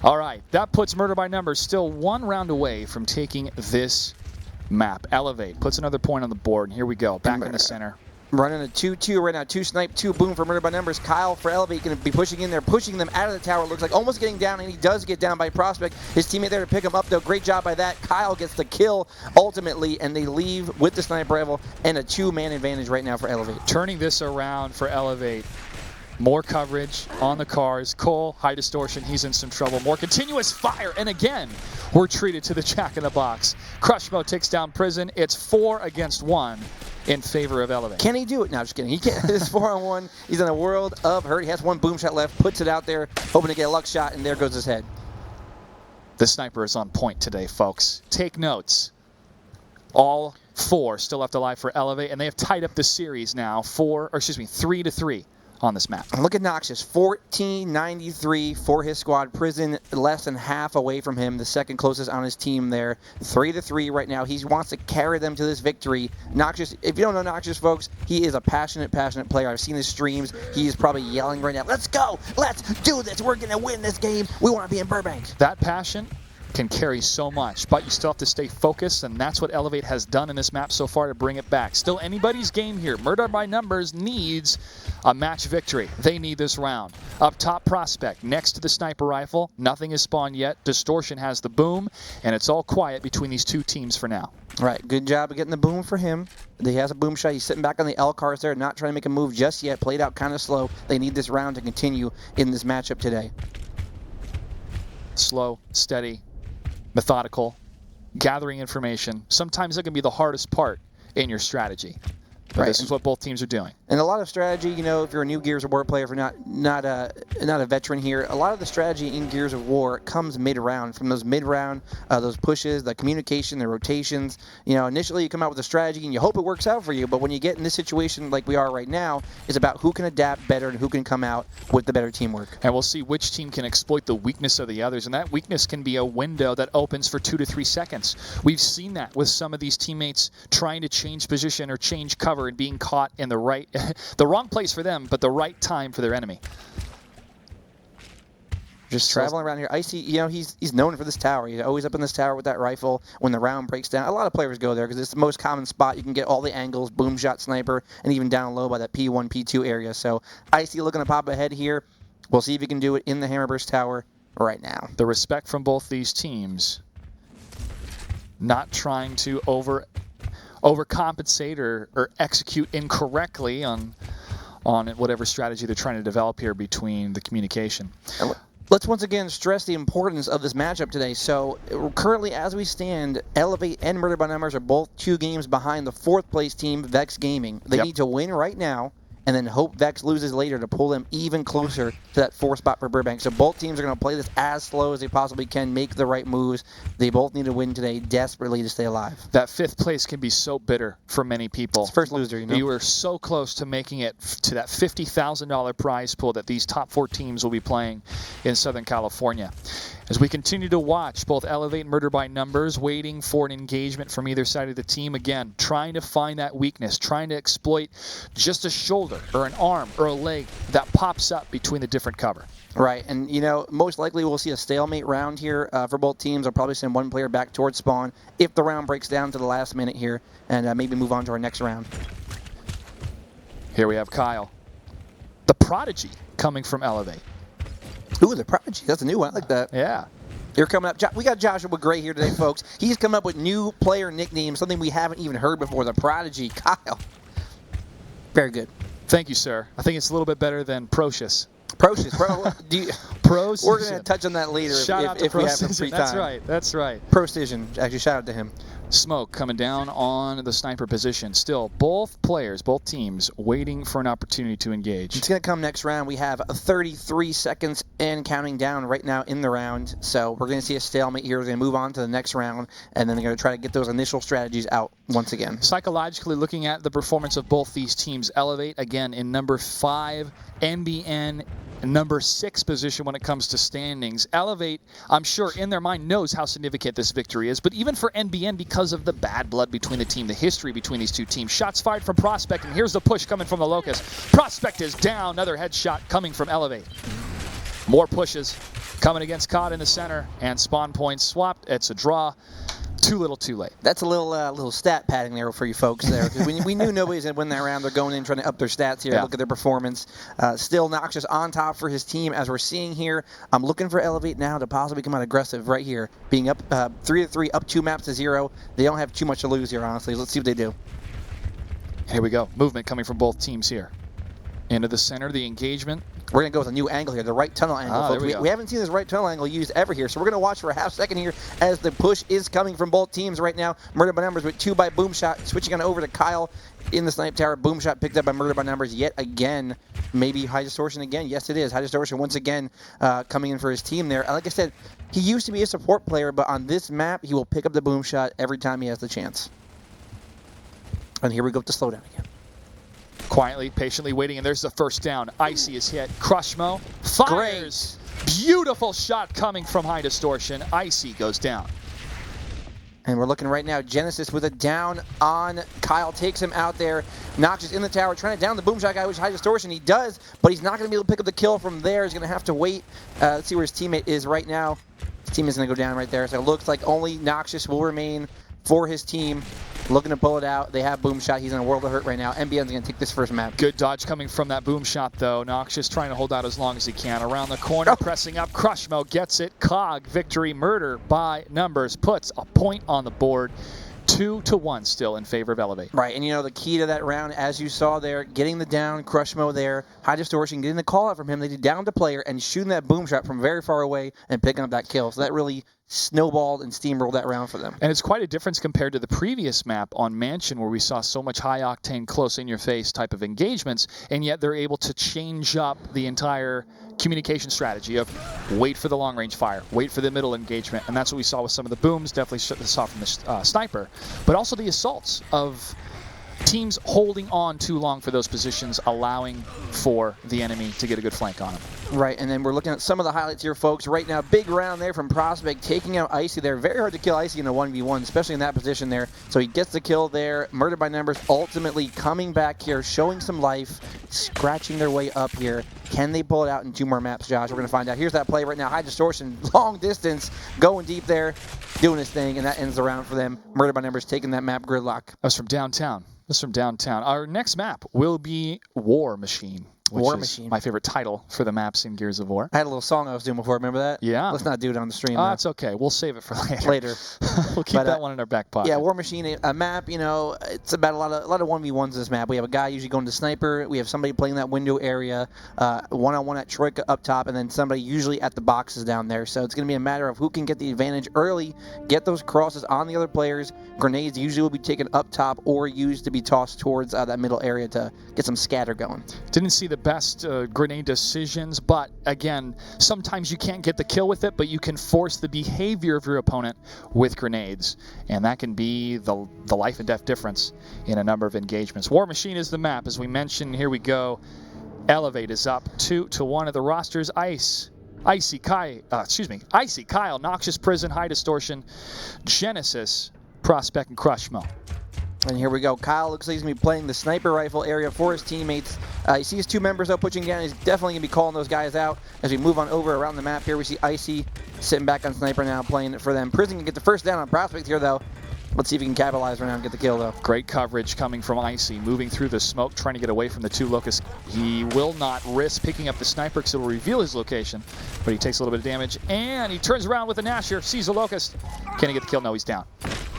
All right, that puts Murder by Numbers still 1 round away from taking this map. eLevate puts another point on the board, and here we go, back in the center. Running a 2-2 right now, 2 snipe, 2 boom for Murder by Numbers. Kyle for eLevate going to be pushing in there, pushing them out of the tower. It looks like almost getting down, and he does get down by Prospect. His teammate there to pick him up, though. Great job by that. Kyle gets the kill ultimately, and they leave with the sniper rifle and a 2-man advantage right now for eLevate. Turning this around for eLevate. More coverage on the cars. Cole, high distortion, he's in some trouble. More continuous fire, and again, we're treated to the jack-in-the-box. Crushmo takes down Prison. It's 4 against 1 in favor of eLevate. Can he do it? No, just kidding. He can't. It's 4-on-1. He's in a world of hurt. He has 1 boom shot left, puts it out there, hoping to get a luck shot, and there goes his head. The sniper is on point today, folks. Take notes. All 4 still left alive for eLevate, and they have tied up the series now 3-3 on this map. Look at Noxious, 1493 for his squad. Prison less than half away from him, the second closest on his team there. 3-3 right now. He wants to carry them to this victory. Noxious, if you don't know Noxious, folks, he is a passionate player. I've seen his streams. He is probably yelling right now, let's go, let's do this, we're going to win this game. We want to be in Burbank. That passion can carry so much, but you still have to stay focused, and that's what eLevate has done in this map so far to bring it back. Still anybody's game here. Murder by Numbers needs a match victory. They need this round. Up top, Prospect next to the sniper rifle. Nothing is spawned yet. Distortion has the boom, and it's all quiet between these 2 teams for now. Right, good job of getting the boom for him. He has a boom shot. He's sitting back on the L cars there, not trying to make a move just yet. Played out kind of slow. They need this round to continue in this matchup today. Slow, steady, methodical, gathering information. Sometimes that can be the hardest part in your strategy. But this is what both teams are doing. And a lot of strategy, you know, if you're a new Gears of War player, if you're not a veteran here, a lot of the strategy in Gears of War comes mid-round. From those mid-round, those pushes, the communication, the rotations. You know, initially you come out with a strategy and you hope it works out for you, but when you get in this situation like we are right now, it's about who can adapt better and who can come out with the better teamwork. And we'll see which team can exploit the weakness of the others, and that weakness can be a window that opens for 2 to 3 seconds. We've seen that with some of these teammates trying to change position or change cover and being caught in the wrong place for them, but the right time for their enemy. Just traveling around here. Icy, you know, he's known for this tower. He's always up in this tower with that rifle when the round breaks down. A lot of players go there because it's the most common spot. You can get all the angles, boom shot, sniper, and even down low by that P1, P2 area. So Icy looking to pop ahead here. We'll see if he can do it in the Hammerburst Tower right now. The respect from both these teams. Not trying to overcompensate or execute incorrectly on whatever strategy they're trying to develop here between the communication. Let's once again stress the importance of this matchup today. So currently, as we stand, eLevate and Murder by Numbers are both 2 games behind the 4th place team, Vex Gaming. They need to win right now and then hope Vex loses later to pull them even closer to that 4th spot for Burbank. So both teams are going to play this as slow as they possibly can, make the right moves. They both need to win today desperately to stay alive. That 5th place can be so bitter for many people. It's first loser, you know. You were so close to making it to that $50,000 prize pool that these top 4 teams will be playing in Southern California. As we continue to watch both eLevate and Murder by Numbers, waiting for an engagement from either side of the team. Again, trying to find that weakness, trying to exploit just a shoulder or an arm or a leg that pops up between the different cover. Right, and you know, most likely we'll see a stalemate round here for both teams. I'll probably send one player back towards spawn if the round breaks down to the last minute here, and maybe move on to our next round. Here we have Kyle, the prodigy, coming from eLevate. Ooh, the prodigy. That's a new one. I like that. Yeah. You're coming up. We got Joshua Gray here today, folks. He's come up with new player nicknames, something we haven't even heard before. The prodigy, Kyle. Very good. Thank you, sir. I think it's a little bit better than Procious. Procious. Procision. We're going to touch on that later if we have some free time. That's right. That's right. Procision. Actually, shout out to him. Smoke coming down on the sniper position. Still, both players, both teams, waiting for an opportunity to engage. It's going to come next round. We have 33 seconds and counting down right now in the round. So we're going to see a stalemate here. We're going to move on to the next round, and then they're going to try to get those initial strategies out once again. Psychologically looking at the performance of both these teams, eLevate, again, in number 5, NBN, number 6 position when it comes to standings. eLevate, I'm sure in their mind knows how significant this victory is, but even for NBN, because of the bad blood between the team, the history between these 2 teams. Shots fired from Prospect, and here's the push coming from the Locust. Prospect is down, another headshot coming from eLevate. More pushes coming against COD in the center, and spawn points swapped. It's a draw. Too little, too late. That's a little stat padding there for you folks there. we knew nobody's going to win that round. They're going in trying to up their stats here, look at their performance. Still Noxious on top for his team, as we're seeing here. I'm looking for eLevate now to possibly come out aggressive right here. Being up 3-3, up 2 maps to 0. They don't have too much to lose here, honestly. Let's see what they do. Here we go. Movement coming from both teams here. Into the center, the engagement. We're going to go with a new angle here, the right tunnel angle. Folks. We haven't seen this right tunnel angle used ever here, so we're going to watch for a half second here as the push is coming from both teams right now. Murder by Numbers with 2 by boom shot, switching on over to Kyle in the snipe tower. Boom shot picked up by Murder by Numbers yet again. Maybe High Distortion again. Yes, it is. High Distortion once again coming in for his team there. Like I said, he used to be a support player, but on this map, he will pick up the boom shot every time he has the chance. And here we go with the slowdown again. Quietly, patiently waiting, and there's the first down. Icy is hit. Crushmo fires. Beautiful shot coming from High Distortion. Icy goes down. And we're looking right now, Genesis with a down on Kyle, takes him out there. Noxious in the tower, trying to down the boom shot guy, which High Distortion. He does, but he's not going to be able to pick up the kill from there. He's going to have to wait. Let's see where his teammate is right now. His team is going to go down right there. So it looks like only Noxious will remain for his team. Looking to pull it out. They have boom shot. He's in a world of hurt right now. NBN's going to take this first map. Good dodge coming from that boom shot, though. Noxious trying to hold out as long as he can. Around the corner, pressing up. Crushmo gets it. Cog, victory, murder by numbers. Puts a point on the board. 2-1 still in favor of eLevate. Right, and you know the key to that round, as you saw there, getting the down, Crushmo there, High Distortion, getting the call out from him. They did down the player and shooting that boom shot from very far away and picking up that kill. So that really snowballed and steamrolled that round for them. And it's quite a difference compared to the previous map on Mansion, where we saw so much high-octane, close-in-your-face type of engagements, and yet they're able to change up the entire communication strategy of wait for the long-range fire, wait for the middle engagement, and that's what we saw with some of the booms, definitely saw from the sniper, but also the assaults of teams holding on too long for those positions, allowing for the enemy to get a good flank on them. Right, and then we're looking at some of the highlights here, folks. Right now, big round there from Prospect, taking out Icy there. Very hard to kill Icy in a 1v1, especially in that position there. So he gets the kill there, murdered by numbers, ultimately coming back here, showing some life, scratching their way up here. Can they pull it out in 2 more maps, Josh? We're going to find out. Here's that play right now. High Distortion, long distance, going deep there, doing his thing, and that ends the round for them. Murdered by numbers, taking that map, Gridlock. That's from downtown. This from downtown. Our next map will be War Machine. War Machine. My favorite title for the maps in Gears of War. I had a little song I was doing before. Remember that? Yeah. Let's not do it on the stream. It's okay. We'll save it for later. We'll keep that one in our back pocket. Yeah, War Machine, a map. You know, it's about a lot of 1v1s in this map. We have a guy usually going to sniper. We have somebody playing that window area, one-on-one at Troika up top, and then somebody usually at the boxes down there. So it's going to be a matter of who can get the advantage early, get those crosses on the other players. Grenades usually will be taken up top or used to be tossed towards that middle area to get some scatter going. Didn't see the best grenade decisions, but again, sometimes you can't get the kill with it, but you can force the behavior of your opponent with grenades, and that can be the life and death difference in a number of engagements. War Machine is the map, as we mentioned. Here we go. eLevate is up 2-1 of the rosters. Icy Kyle, Noxious Prison, High Distortion, Genesis, Prospect, and Crushmo. And here we go. Kyle looks like he's going to be playing the sniper rifle area for his teammates. He sees 2 members out pushing down. He's definitely going to be calling those guys out. As we move on over around the map here, we see Icy sitting back on sniper now, playing it for them. Prison can get the first down on Prospect here, though. Let's see if he can capitalize right now and get the kill, though. Great coverage coming from Icy, moving through the smoke, trying to get away from the 2 locusts. He will not risk picking up the sniper because it will reveal his location, but he takes a little bit of damage, and he turns around with a Nasher, sees a locust. Can he get the kill? No, he's down.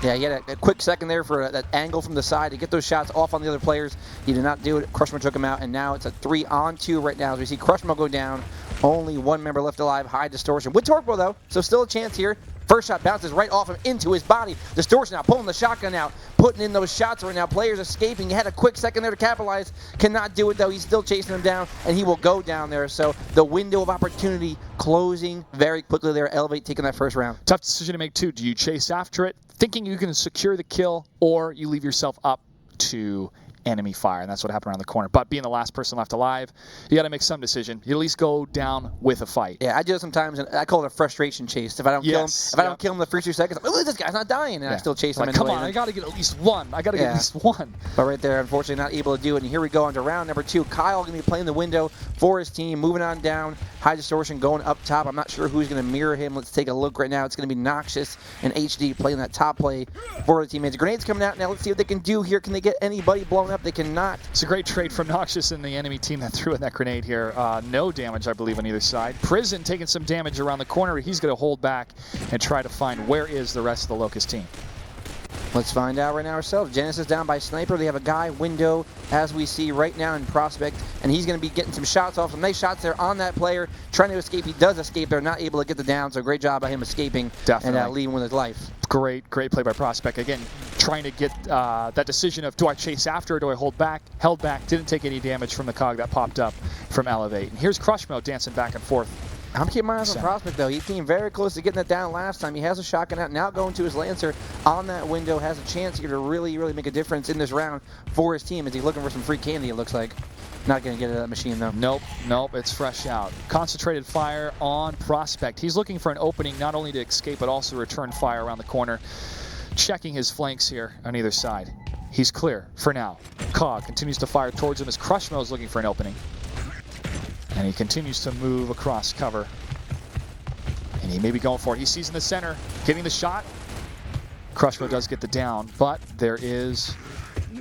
Yeah, he had a quick second there for that angle from the side to get those shots off on the other players. He did not do it. Crushmo took him out, and now it's a 3-on-2 right now as we see Crushmo go down. Only 1 member left alive. High Distortion with Torpo, though, so still a chance here. First shot bounces right off him into his body. Distortion now pulling the shotgun out, putting in those shots right now. Players escaping. He had a quick second there to capitalize. Cannot do it, though. He's still chasing him down, and he will go down there. So the window of opportunity closing very quickly there. eLevate taking that first round. Tough decision to make, too. Do you chase after it, thinking you can secure the kill, or you leave yourself up to enemy fire? And that's what happened around the corner. But being the last person left alive, you got to make some decision. You at least go down with a fight. Yeah, I do it sometimes, and I call it a frustration chase. If I don't kill him, I don't kill him the first 2 seconds, I'm like, this guy's not dying, and I still chase him. Like, come on, I got to get at least one. I got to get at least one. But right there, unfortunately, not able to do it. And here we go on to round number 2. Kyle going to be playing the window for his team, moving on down. High Distortion going up top. I'm not sure who's going to mirror him. Let's take a look right now. It's going to be Noxious and HD playing that top play for the teammates. Grenades coming out now. Let's see what they can do here. Can they get anybody blown up? They cannot. It's a great trade from Noxious and the enemy team that threw in that grenade here. No damage, I believe, on either side. Prison taking some damage around the corner. He's going to hold back and try to find where is the rest of the Locust team. Let's find out right now ourselves. Genesis down by sniper. They have a guy window, as we see right now in Prospect, and he's going to be getting some shots off. Some nice shots there on that player, trying to escape. He does escape. They're not able to get the down, so great job by him escaping and leaving with his life. Great play by Prospect. Again, trying to get that decision of, do I chase after or do I hold back? Held back, didn't take any damage from the cog that popped up from eLevate. And here's Crushmo dancing back and forth I'm keeping my eyes on Prospect, though. He came very close to getting it down last time. He has a shotgun out, now going to his Lancer on that window. Has a chance here to really, really make a difference in this round for his team. Is he looking for some free candy, it looks like. Not going to get it at that machine, though. Nope, it's fresh out. Concentrated fire on Prospect. He's looking for an opening not only to escape, but also return fire around the corner. Checking his flanks here on either side. He's clear for now. Cog continues to fire towards him as Crushmo is looking for an opening. And he continues to move across cover. And he may be going for it. He sees in the center, getting the shot. Crushmo does get the down, but there is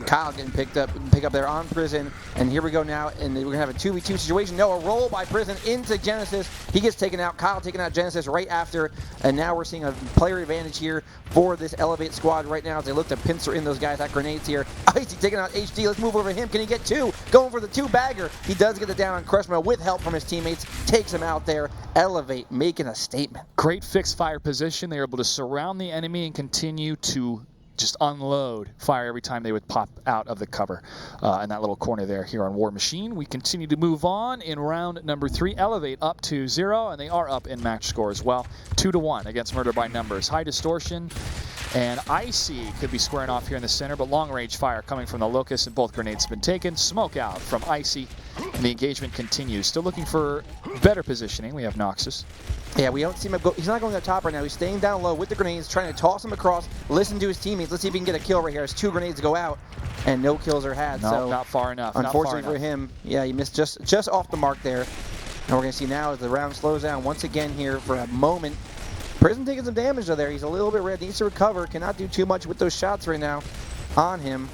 Kyle getting pick up there on Prison, and here we go now, and we're gonna have a 2v2 situation. No, a roll by Prison into Genesis. He gets taken out. Kyle taking out Genesis right after, and now we're seeing a player advantage here for this eLevate squad right now as they look to pincer in those guys at grenades here. Icy taking out HD. Let's move over to him. Can he get two? Going for the two-bagger. He does get the down on Crushmo with help from his teammates. Takes him out there. eLevate making a statement. Great fixed fire position. They were able to surround the enemy and continue to just unload fire every time they would pop out of the cover in that little corner there here on War Machine. We continue to move on in round number 3. eLevate up to 0, and they are up in match score as well. 2-1 against Murder by Numbers. High distortion, and Icy could be squaring off here in the center, but long range fire coming from the Locust, and both grenades have been taken. Smoke out from Icy, and the engagement continues. Still looking for better positioning. We have Noxus. Yeah, we don't see him go. He's not going up top right now. He's staying down low with the grenades, trying to toss them across, listen to his teammates. Let's see if he can get a kill right here as 2 grenades go out, and no kills are had. No, so not far enough. Unfortunately for him, yeah, he missed just off the mark there. And we're going to see now as the round slows down once again here for a moment. Prison taking some damage though there. He's a little bit red, needs to recover, cannot do too much with those shots right now on him.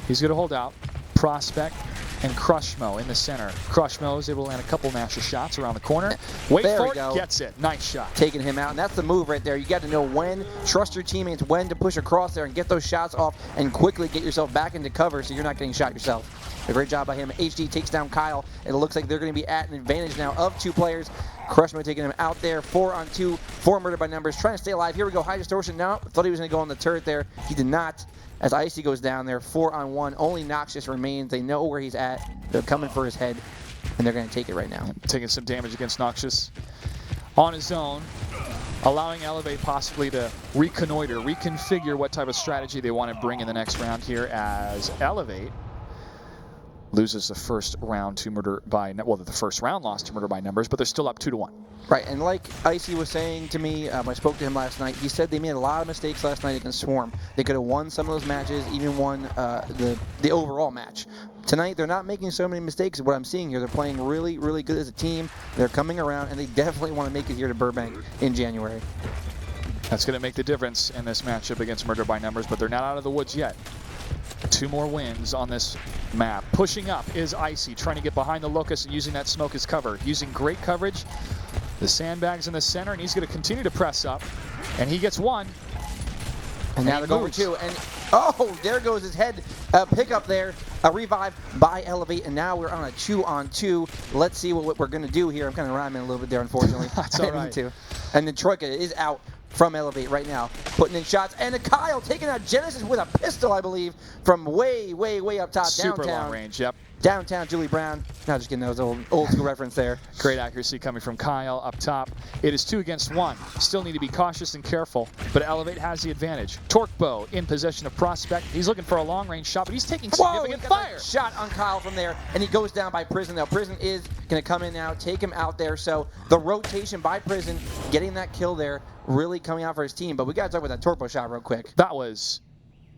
He's going to hold out. Prospect and Crushmo in the center. Crushmo is able to land a couple Nasher shots around the corner. Wait there for it, gets it. Nice shot. Taking him out, and that's the move right there. You got to know when, trust your teammates, when to push across there and get those shots off and quickly get yourself back into cover so you're not getting shot yourself. A great job by him. HD takes down Kyle. It looks like they're going to be at an advantage now of 2 players. Crushmo taking him out there, 4-on-2 for Murder by Numbers, trying to stay alive. Here we go, high distortion now. Thought he was going to go on the turret there. He did not. As Icy goes down there, 4-on-1. Only Noxus remains. They know where he's at. They're coming for his head, and they're going to take it right now. Taking some damage against Noxus on his own, allowing eLevate possibly to reconnoiter, reconfigure what type of strategy they want to bring in the next round here as eLevate loses the first round to Murder by, well, the first round loss to Murder by Numbers, but they're still up 2-1. Right, and like Icy was saying to me, I spoke to him last night, he said they made a lot of mistakes last night against Swarm. They could have won some of those matches, even won the overall match. Tonight, they're not making so many mistakes of what I'm seeing here. They're playing really, really good as a team. They're coming around, and they definitely want to make it here to Burbank in January. That's going to make the difference in this matchup against Murder by Numbers, but they're not out of the woods yet. 2 more wins on this map. Pushing up is Icy, trying to get behind the Locust and using that smoke as cover. Using great coverage. The sandbags in the center, and he's going to continue to press up. And he gets 1. And now they're going for 2. And oh, there goes his head pickup there. A revive by eLevate, and now we're on a 2-on-2. Let's see what we're going to do here. I'm kind of rhyming a little bit there, unfortunately. That's all right. And then Troika is out from eLevate right now, putting in shots. And Kyle taking out Genesis with a pistol, I believe, from way, way, way up top, Super downtown. long range, yep. Downtown Julie Brown. Not just getting those old school reference there. Great accuracy coming from Kyle up top. It is 2 against 1. Still need to be cautious and careful, but eLevate has the advantage. Torque Bow in possession of Prospect. He's looking for a long range shot, but he's taking significant fire. Shot on Kyle from there, and he goes down by Prison. Now Prison is going to come in now, take him out there. So the rotation by Prison, getting that kill there, really coming out for his team. But we got to talk about that Torque Bow shot real quick. That was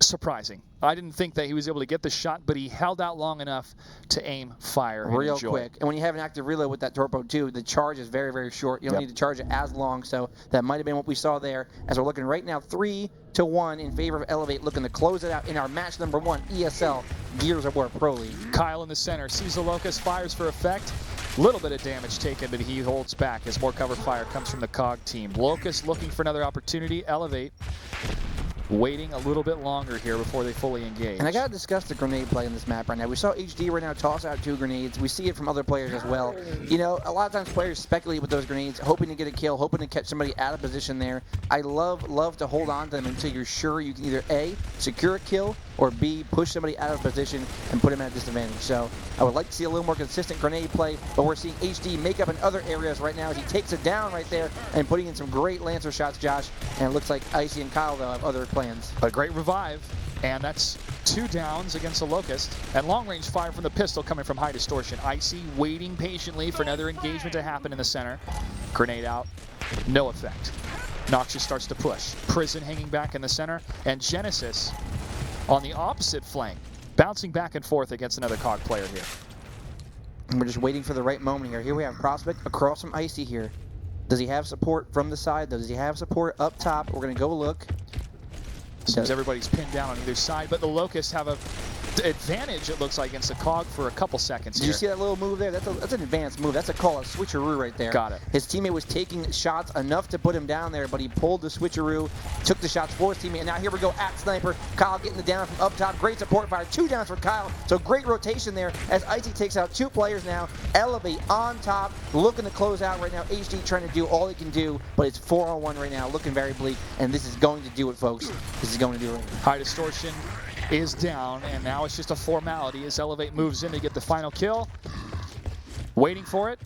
surprising. I didn't think that he was able to get the shot, but he held out long enough to aim fire real quick. And when you have an active reload with that Torpo too, the charge is very, very short. You don't need to charge it as long, so that might have been what we saw there. As we're looking right now, 3-1 in favor of eLevate, looking to close it out in our match number 1 ESL Gears of War Pro League. Kyle in the center sees the Locust, fires for effect. Little bit of damage taken, but he holds back as more cover fire comes from the COG team. Locust looking for another opportunity. eLevate waiting a little bit longer here before they fully engage. And I got to discuss the grenade play in this map right now. We saw HD right now toss out 2 grenades. We see it from other players as well. You know, a lot of times players speculate with those grenades, hoping to get a kill, hoping to catch somebody out of position there. I love to hold on to them until you're sure you can either A, secure a kill, or B, push somebody out of position and put him at a disadvantage. So I would like to see a little more consistent grenade play, but we're seeing HD make up in other areas right now as he takes it down right there and putting in some great Lancer shots, Josh. And it looks like Icy and Kyle, though, have other plans. A great revive, and that's 2 downs against the Locust. And long-range fire from the pistol coming from High Distortion. Icy waiting patiently for another engagement to happen in the center. Grenade out, no effect. Noxious starts to push. Prison hanging back in the center, and Genesis on the opposite flank, bouncing back and forth against another COG player here. And we're just waiting for the right moment here. Here we have Prospect across from Icy here. Does he have support from the side, though? Does he have support up top? We're going to go look. Seems everybody's pinned down on either side, but the Locusts have a advantage, it looks like, against the COG for a couple seconds Did here. you see that little move there? That's an advanced move. That's a call, a switcheroo right there. Got it. His teammate was taking shots enough to put him down there, but he pulled the switcheroo, took the shots for his teammate, and now here we go at Sniper. Kyle getting the down from up top. Great support fire. 2 downs for Kyle. So great rotation there as Icy takes out 2 players now. eLevate on top, looking to close out right now. HD trying to do all he can do, but it's 4-on-1 right now, looking very bleak, and this is going to do it, folks. This is going to do it. High Distortion is down, and now it's just a formality as eLevate moves in to get the final kill. Waiting for it.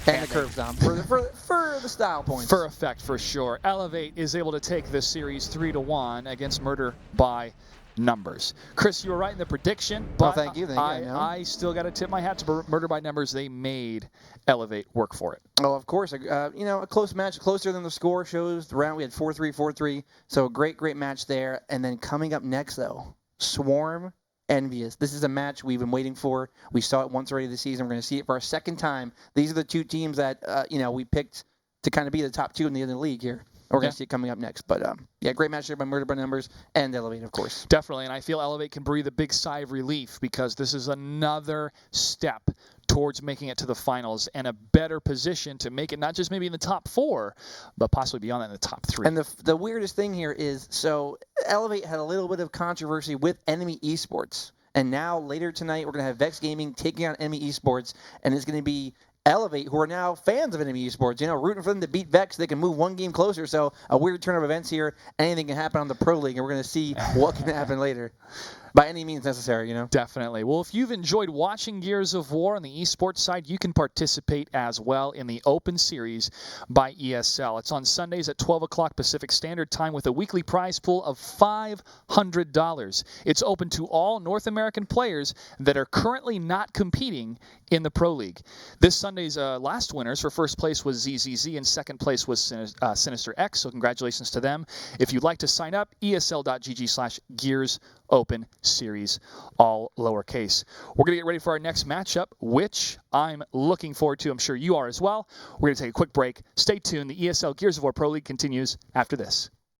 And the curve down for the style points. For effect, for sure. eLevate is able to take this series 3-1 against Murder by Numbers. Chris, you were right in the prediction, but thank you. I still got to tip my hat to Murder by Numbers. They made eLevate work for it. Oh, of course. A close match, closer than the score shows. The round we had 4-3, 4-3. So great match there. And then coming up next, though, Swarm Envious. This is a match we've been waiting for. We saw it once already this season. We're going to see it for our second time. These are the 2 teams that we picked to kind of be the top 2 in the league here. We're going to see it coming up next. But, yeah, great match there by Murder by Numbers and eLevate, of course. Definitely, and I feel eLevate can breathe a big sigh of relief because this is another step towards making it to the finals and a better position to make it not just maybe in the top 4, but possibly beyond that in the top 3. And the weirdest thing here is, so eLevate had a little bit of controversy with Enemy eSports. And now later tonight, we're going to have Vex Gaming taking on Enemy eSports, and it's going to be eLevate, who are now fans of Enemy eSports, rooting for them to beat Vex. They can move 1 game closer. So a weird turn of events here. Anything can happen on the Pro League, and we're going to see what can happen later. By any means necessary, Definitely. Well, if you've enjoyed watching Gears of War on the esports side, you can participate as well in the Open Series by ESL. It's on Sundays at 12 o'clock Pacific Standard Time with a weekly prize pool of $500. It's open to all North American players that are currently not competing in the Pro League. This Sunday's last winners for first place was ZZZ and second place was Sinister X, so congratulations to them. If you'd like to sign up, esl.gg/Gears Open Series, all lowercase. We're going to get ready for our next matchup, which I'm looking forward to. I'm sure you are as well. We're going to take a quick break. Stay tuned. The ESL Gears of War Pro League continues after this.